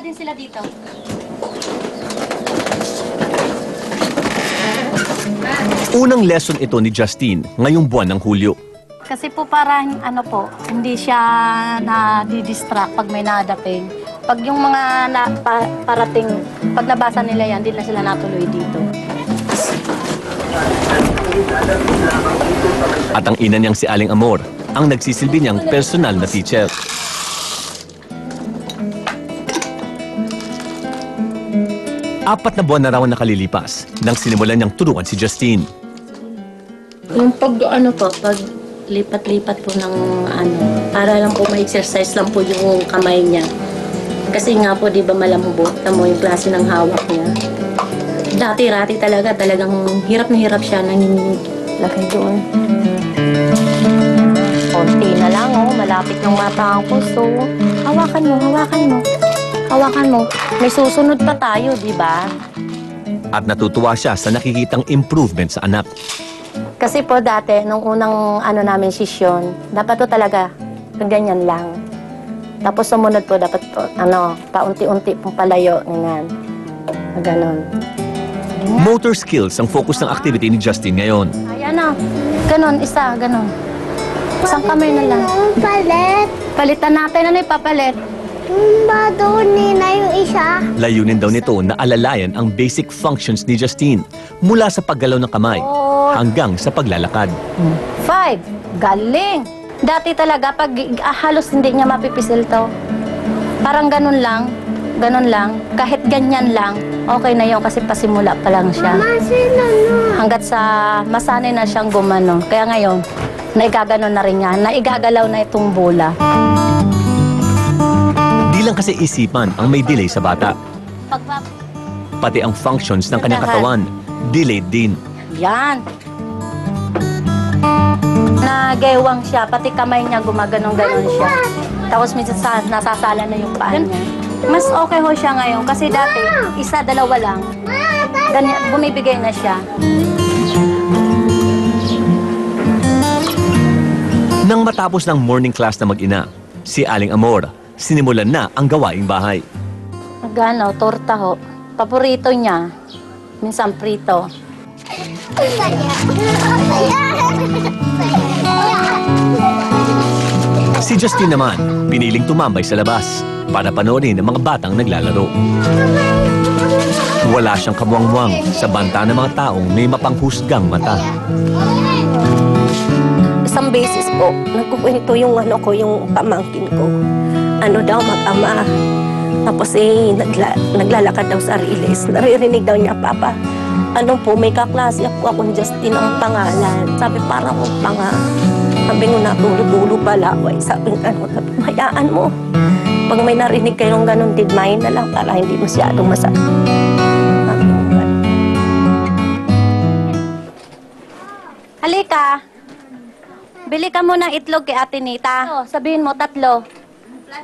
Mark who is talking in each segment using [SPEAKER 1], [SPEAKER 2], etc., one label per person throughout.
[SPEAKER 1] din sila dito.
[SPEAKER 2] Unang lesson ito ni Justine ngayong buwan ng Hulyo.
[SPEAKER 1] Kasi po parang ano po, hindi siya na-distract pag may nadaping. Pag yung mga parating, pag nabasa nila yan, hindi na sila natuloy dito.
[SPEAKER 2] At ang ina niyang si Aling Amor, ang nagsisilbi niyang personal na teacher. Apat na buwan na raw nakalilipas nang sinimulan niyang turuan si Justine.
[SPEAKER 1] Yung pag lipat-lipat po ng ano, para lang po ma-exercise lang po yung kamay niya. Kasi nga po, di ba malambot, tamo yung klase ng hawak niya. Dati-rati talagang hirap na hirap siya nanginginig. Laki doon. Konti na lang, oh, malapit yung mata ko. So, hawakan mo, hawakan mo. Hawakan mo. May susunod pa tayo, di ba?
[SPEAKER 2] At natutuwa siya sa nakikitang improvement sa anak.
[SPEAKER 1] Kasi po dati, nung unang ano namin session, dapat to talaga ganyan lang. Tapos sumunod po, dapat po, paunti-unti pong palayo, ganyan. Ganon.
[SPEAKER 2] Motor skills ang focus ng activity ni Justine ngayon.
[SPEAKER 1] Ayan na. Ganon, isa, ganon. Isang kamay na lang.
[SPEAKER 3] Palit.
[SPEAKER 1] Palitan natin, ano ipapalit?
[SPEAKER 3] Tumba doon na yung isa.
[SPEAKER 2] Layunin daw nito na alalayan ang basic functions ni Justine mula sa paggalaw ng kamay hanggang sa paglalakad.
[SPEAKER 1] 5. Galing. Dati talaga, pag halos hindi niya mapipisil to. Parang ganun lang. Ganun lang. Kahit ganyan lang, okay na yun kasi pasimula pa lang siya.
[SPEAKER 3] Mama, sino no?
[SPEAKER 1] Hanggat sa masanay na siyang gumano. Kaya ngayon, naigaganon na rin niya. Naigagalaw na itong bola.
[SPEAKER 2] Di lang kasi isipan ang may delay sa bata. Pati ang functions ng kanyang katawan, delayed din.
[SPEAKER 1] Yan. Nagewang siya, pati kamay niya gumaganong-ganon siya. Tapos minsan nasasala na yung paa niya. Mas okay ho siya ngayon kasi dati, isa, dalawa lang. Ganyan, bumibigay na siya.
[SPEAKER 2] Nang matapos ng morning class na mag-ina, si Aling Amor, sinimulan na ang gawaing bahay.
[SPEAKER 1] Gano, torta ho. Paborito niya. Minsan prito.
[SPEAKER 2] Si Justine naman, piniling tumambay sa labas para panoorin ang mga batang naglalaro. Wala siyang kamuwang-muwang sa banta ng mga taong may mapanghusgang mata.
[SPEAKER 4] Isang beses po, nagkukwento yung yung pamangkin ko. Ano daw, mag-ama. Tapos naglalakad daw sa riles. Naririnig daw niya, Papa, ano po, may kaklase akong Justine ang pangalan. Sabi, parang kong panga. Sabi ko, natulo-tulo pala. Sabi ko, hayaan mo. Pag may narinig kayong ganun, digmayin na lang para hindi masyadong masakit. Sabi ko,
[SPEAKER 1] Halika. Bili ka muna ng itlog kay Ate Nita. Sabihin mo, 3.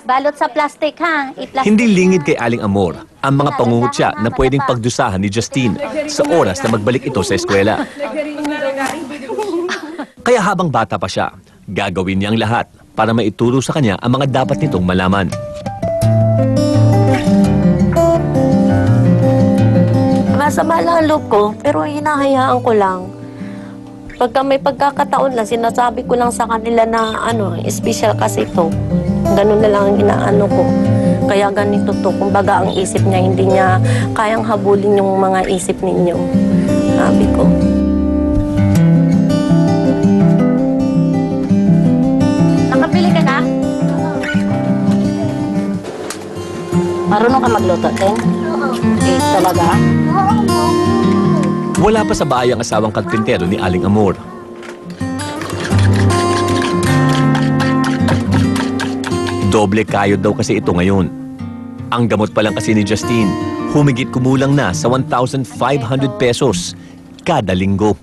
[SPEAKER 1] Balot sa plastic, ha?
[SPEAKER 2] Hindi lingid kay Aling Amor ang mga pangungutya na pwedeng pagdusahan ni Justine sa oras na magbalik ito sa eskwela. Kaya habang bata pa siya, gagawin niya ang lahat para maituro sa kanya ang mga dapat nitong malaman.
[SPEAKER 4] masama lang ang loob ko, pero hinahayaan ko lang. Pagka may pagkakataon na, sinasabi ko lang sa kanila na special kasi ito. Ganun na lang ang inaano ko. Kaya ganito to. Kumbaga ang isip niya, hindi niya kayang habulin yung mga isip ninyo. Sabi ko.
[SPEAKER 1] Nakapili ka na? Marunong ka magluto, Teng? Okay, talaga?
[SPEAKER 2] Wala pa sa bahay ang asawang karpintero ni Aling Amor. Doble kayod daw kasi ito ngayon. Ang gamot pa lang kasi ni Justine, humigit kumulang na sa 1,500 pesos kada linggo.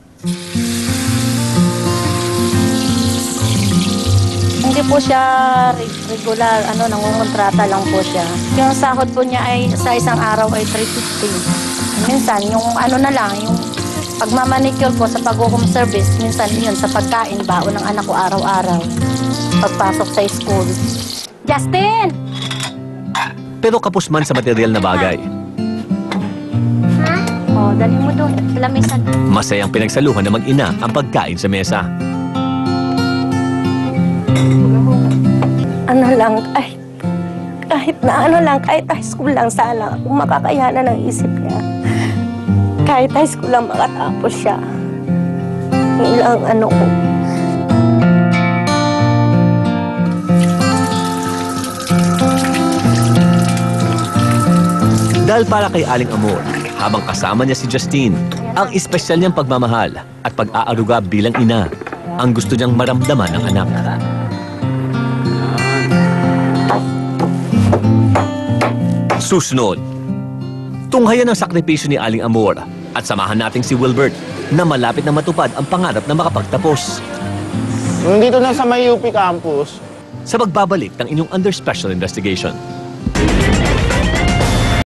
[SPEAKER 1] Hindi po siya regular, nangungontrata lang po siya. Yung sahod po niya ay sa isang araw ay 350. Minsan, yung na lang, yung pagmamanicure ko sa pag-home service, minsan yun sa pagkain, baon ng anak ko araw-araw. Pagpasok sa school. Justin!
[SPEAKER 2] Pero kapos man sa material na bagay,
[SPEAKER 1] Oh, dali mo doon. Sa lamisan.
[SPEAKER 2] masayang pinagsaluhan ng mag-ina ang pagkain sa mesa.
[SPEAKER 4] Ano lang, kahit na ano lang, kahit high school lang sana, kung makakayanan ng isip niya. Kahit high school lang makatapos siya. Yun lang ano ko.
[SPEAKER 2] Dahil para kay Aling Amor, habang kasama niya si Justine, ang espesyal niyang pagmamahal at pag-aaruga bilang ina ang gusto niyang maramdaman ng anak. Susunod, tunghayan ang sakripisyo ni Aling Amor at samahan nating si Wilbert na malapit na matupad ang pangarap na makapagtapos.
[SPEAKER 5] Nandito na sa may UP campus,
[SPEAKER 2] Sa pagbabalik ng inyong Under Special Investigation.